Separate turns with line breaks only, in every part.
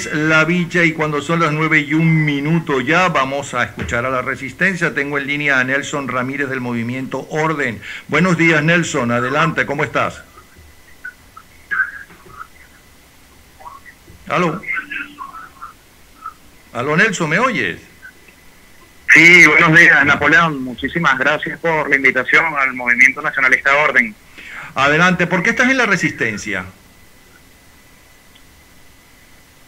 La Villa, y cuando son las 9:01 ya vamos a escuchar a la Resistencia. Tengo en línea a Nelson Ramírez del movimiento Orden. Buenos días, Nelson, adelante, ¿cómo estás? Aló. Aló, Nelson, ¿me oyes?
Sí, buenos días, Napoleón. Muchísimas gracias por la invitación al Movimiento Nacionalista Orden.
Adelante, ¿por qué estás en la Resistencia?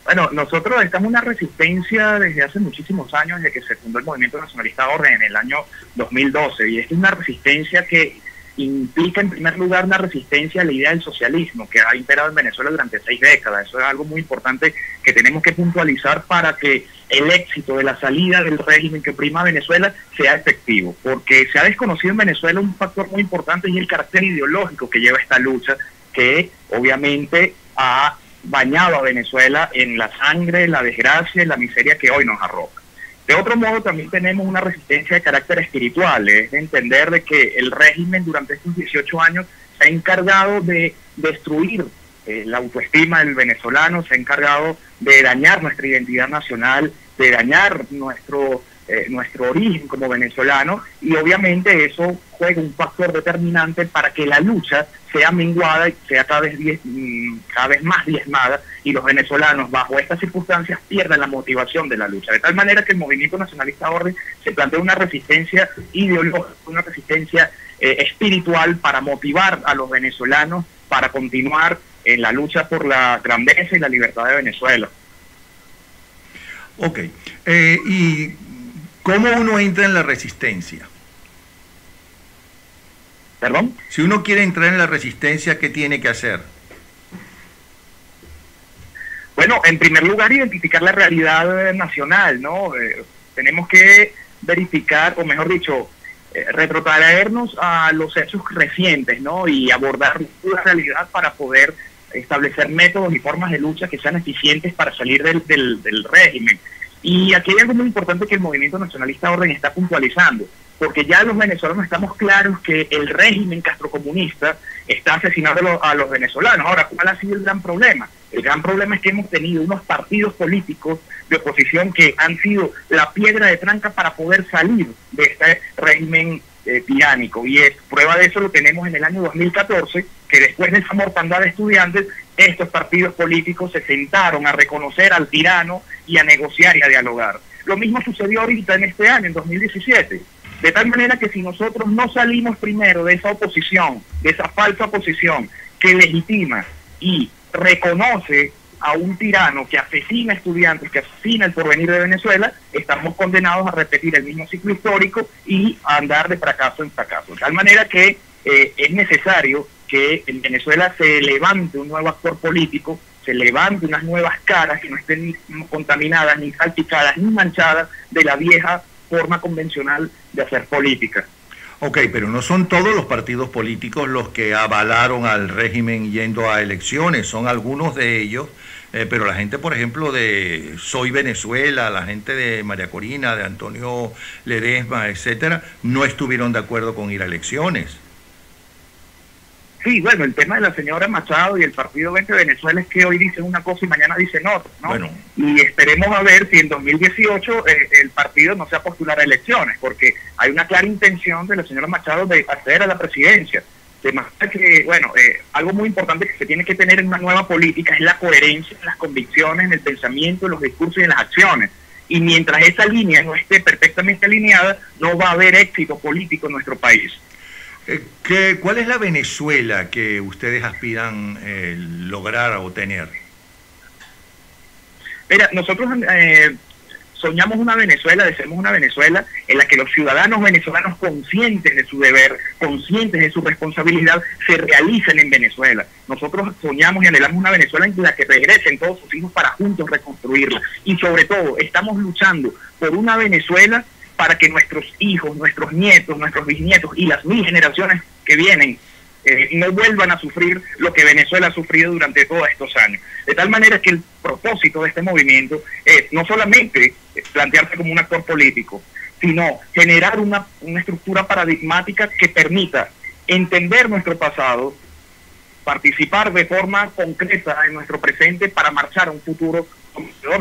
Bueno, nosotros estamos en una resistencia desde hace muchísimos años, desde que se fundó el Movimiento Nacionalista Orden en el año 2012, y esta es una resistencia que implica en primer lugar una resistencia a la idea del socialismo que ha imperado en Venezuela durante 6 décadas. Eso es algo muy importante que tenemos que puntualizar para que el éxito de la salida del régimen que oprima a Venezuela sea efectivo, porque se ha desconocido en Venezuela un factor muy importante, y el carácter ideológico que lleva esta lucha, que obviamente ha bañado a Venezuela en la sangre, la desgracia y la miseria que hoy nos arroja. De otro modo, también tenemos una resistencia de carácter espiritual, es de entender de que el régimen durante estos 18 años se ha encargado de destruir la autoestima del venezolano, se ha encargado de dañar nuestra identidad nacional, de dañar nuestro origen como venezolano, y obviamente eso juega un factor determinante para que la lucha sea menguada y sea cada vez más diezmada, y los venezolanos bajo estas circunstancias pierdan la motivación de la lucha. De tal manera que el Movimiento Nacionalista Orden se plantea una resistencia ideológica, una resistencia espiritual para motivar a los venezolanos para continuar en la lucha por la grandeza y la libertad de Venezuela.
Ok, y ¿cómo uno entra en la resistencia?
¿Perdón?
Si uno quiere entrar en la resistencia, ¿qué tiene que hacer?
Bueno, en primer lugar, identificar la realidad nacional, ¿no? Tenemos que verificar, o mejor dicho, retrotraernos a los hechos recientes, ¿no? Y abordar la realidad para poder establecer métodos y formas de lucha que sean eficientes para salir del régimen. Y aquí hay algo muy importante que el Movimiento Nacionalista Orden está puntualizando, porque ya los venezolanos estamos claros que el régimen castrocomunista está asesinando a los venezolanos. Ahora, ¿cuál ha sido el gran problema? El gran problema es que hemos tenido unos partidos políticos de oposición que han sido la piedra de tranca para poder salir de este régimen tiránico, y es prueba de eso lo tenemos en el año 2014, que después de esa mortandad de estudiantes, estos partidos políticos se sentaron a reconocer al tirano y a negociar y a dialogar. Lo mismo sucedió ahorita en este año, en 2017. De tal manera que si nosotros no salimos primero de esa oposición, de esa falsa oposición que legitima y reconoce a un tirano que asesina estudiantes, que asesina el porvenir de Venezuela, estamos condenados a repetir el mismo ciclo histórico y a andar de fracaso en fracaso. De tal manera que es necesario que en Venezuela se levante un nuevo actor político, se levante unas nuevas caras que no estén ni contaminadas, ni salpicadas, ni manchadas de la vieja forma convencional de hacer política.
Ok, pero no son todos los partidos políticos los que avalaron al régimen yendo a elecciones, son algunos de ellos, pero la gente, por ejemplo, de Soy Venezuela, la gente de María Corina, de Antonio Ledesma, etcétera, no estuvieron de acuerdo con ir a elecciones.
Sí, bueno, el tema de la señora Machado y el Partido 20 de Venezuela es que hoy dicen una cosa y mañana dicen otra, ¿no? Bueno. Y esperemos a ver si en 2018 el partido no se va a postular a elecciones, porque hay una clara intención de la señora Machado de acceder a la presidencia. De manera que, bueno, algo muy importante que se tiene que tener en una nueva política es la coherencia en las convicciones, en el pensamiento, en los discursos y en las acciones. Y mientras esa línea no esté perfectamente alineada, no va a haber éxito político en nuestro país.
¿Cuál es la Venezuela que ustedes aspiran lograr o tener?
Mira, nosotros soñamos una Venezuela, deseamos una Venezuela en la que los ciudadanos venezolanos conscientes de su deber, conscientes de su responsabilidad, se realicen en Venezuela. Nosotros soñamos y anhelamos una Venezuela en la que regresen todos sus hijos para juntos reconstruirla. Y sobre todo, estamos luchando por una Venezuela para que nuestros hijos, nuestros nietos, nuestros bisnietos y las 1000 generaciones que vienen no vuelvan a sufrir lo que Venezuela ha sufrido durante todos estos años. De tal manera que el propósito de este movimiento es no solamente plantearse como un actor político, sino generar una estructura paradigmática que permita entender nuestro pasado, participar de forma concreta en nuestro presente para marchar a un futuro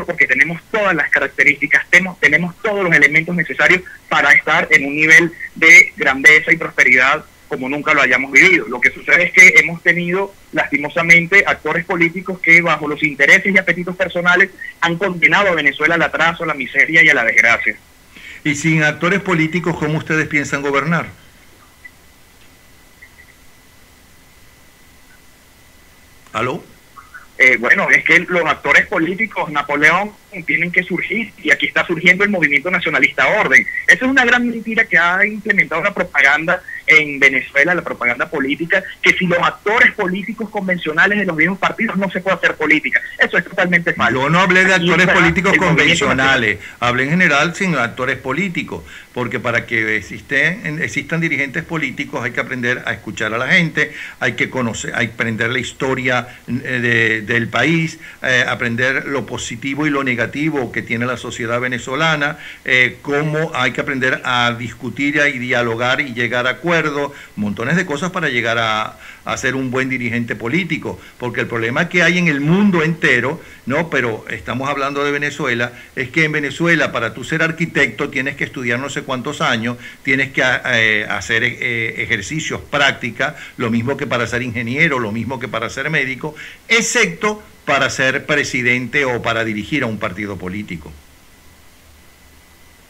porque tenemos todas las características, tenemos todos los elementos necesarios para estar en un nivel de grandeza y prosperidad como nunca lo hayamos vivido. Lo que sucede es que hemos tenido, lastimosamente, actores políticos que bajo los intereses y apetitos personales han condenado a Venezuela al atraso, a la miseria y a la desgracia.
Y sin actores políticos, ¿cómo ustedes piensan gobernar? ¿Aló?
Bueno, es que los actores políticos, Napoleón, tienen que surgir, y aquí está surgiendo el movimiento nacionalista Orden. Esa es una gran mentira que ha implementado la propaganda en Venezuela, la propaganda política, que si los actores políticos convencionales de los viejos partidos no se puede hacer política. Eso es totalmente falso.
Yo no hablé de actores políticos convencionales, hablé en general sin actores políticos, porque para que existan dirigentes políticos hay que aprender a escuchar a la gente, hay que conocer, hay que aprender la historia del país, aprender lo positivo y lo negativo que tiene la sociedad venezolana, cómo hay que aprender a discutir y dialogar y llegar a acuerdos, montones de cosas para llegar a ser un buen dirigente político, porque el problema que hay en el mundo entero, no, pero estamos hablando de Venezuela, es que en Venezuela para tú ser arquitecto tienes que estudiar no sé cuántos años, tienes que hacer ejercicios, prácticas, lo mismo que para ser ingeniero, lo mismo que para ser médico, excepto para ser presidente o para dirigir a un partido político.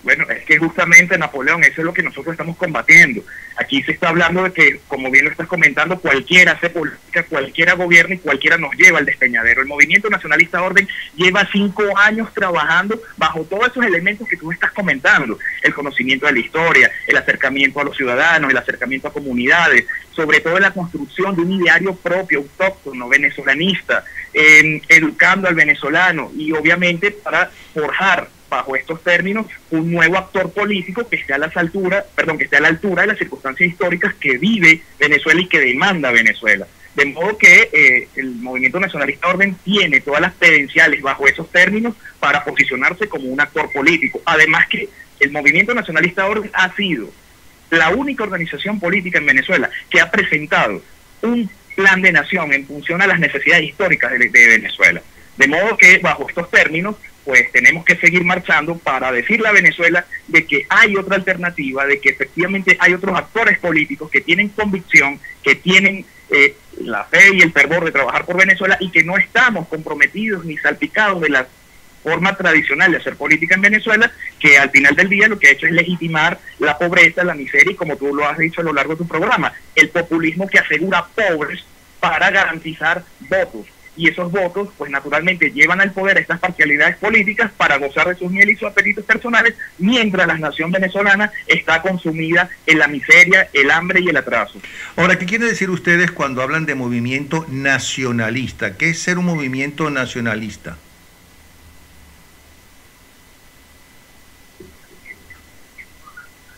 Bueno, es que justamente, Napoleón, eso es lo que nosotros estamos combatiendo. Aquí se está hablando de que, como bien lo estás comentando, cualquiera hace política, cualquiera gobierna y cualquiera nos lleva al despeñadero. El Movimiento Nacionalista Orden lleva 5 años trabajando bajo todos esos elementos que tú estás comentando. El conocimiento de la historia, el acercamiento a los ciudadanos, el acercamiento a comunidades, sobre todo en la construcción de un ideario propio, autóctono, venezolanista, educando al venezolano y obviamente para forjar bajo estos términos un nuevo actor político que esté a la altura de las circunstancias históricas que vive Venezuela y que demanda Venezuela. De modo que el Movimiento Nacionalista Orden tiene todas las credenciales bajo esos términos para posicionarse como un actor político. Además que el Movimiento Nacionalista Orden ha sido la única organización política en Venezuela que ha presentado un plan de nación en función a las necesidades históricas de Venezuela. De modo que bajo estos términos pues tenemos que seguir marchando para decirle a Venezuela de que hay otra alternativa, de que efectivamente hay otros actores políticos que tienen convicción, que tienen la fe y el fervor de trabajar por Venezuela y que no estamos comprometidos ni salpicados de la forma tradicional de hacer política en Venezuela, que al final del día lo que ha hecho es legitimar la pobreza, la miseria y, como tú lo has dicho a lo largo de tu programa, el populismo que asegura pobres para garantizar votos. Y esos votos, pues naturalmente llevan al poder a estas parcialidades políticas para gozar de sus mieles y sus apetitos personales, mientras la nación venezolana está consumida en la miseria, el hambre y el atraso.
Ahora, ¿qué quieren decir ustedes cuando hablan de movimiento nacionalista? ¿Qué es ser un movimiento nacionalista?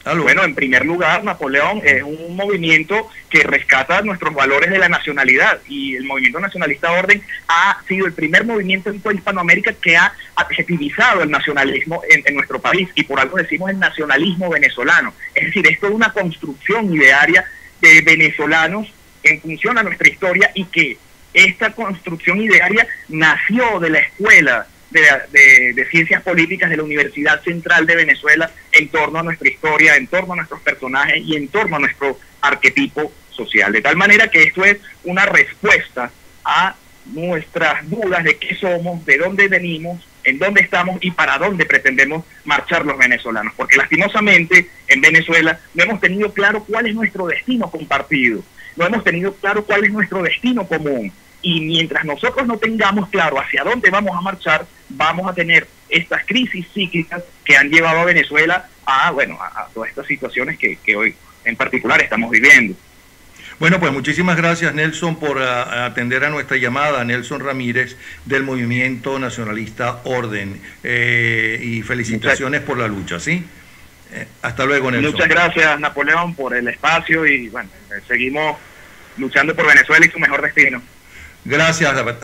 ¿Aló? Bueno, en primer lugar, Napoleón, es un movimiento que rescata nuestros valores de la nacionalidad, y el Movimiento Nacionalista Orden ha sido el primer movimiento en toda Hispanoamérica que ha adjetivizado el nacionalismo en nuestro país, y por algo decimos el nacionalismo venezolano. Es decir, es toda una construcción idearia de venezolanos en función a nuestra historia, y que esta construcción idearia nació de la escuela de Ciencias Políticas de la Universidad Central de Venezuela en torno a nuestra historia, en torno a nuestros personajes y en torno a nuestro arquetipo social. De tal manera que esto es una respuesta a nuestras dudas de qué somos, de dónde venimos, en dónde estamos y para dónde pretendemos marchar los venezolanos. Porque lastimosamente en Venezuela no hemos tenido claro cuál es nuestro destino compartido, no hemos tenido claro cuál es nuestro destino común. Y mientras nosotros no tengamos claro hacia dónde vamos a marchar, vamos a tener estas crisis cíclicas que han llevado a Venezuela a todas estas situaciones que hoy en particular estamos viviendo.
Bueno, pues muchísimas gracias, Nelson, por atender a nuestra llamada. Nelson Ramírez, del Movimiento Nacionalista Orden, y felicitaciones por la lucha, ¿sí? Hasta luego, Nelson.
Muchas gracias, Napoleón, por el espacio, y bueno, seguimos luchando por Venezuela y su mejor destino.
Gracias.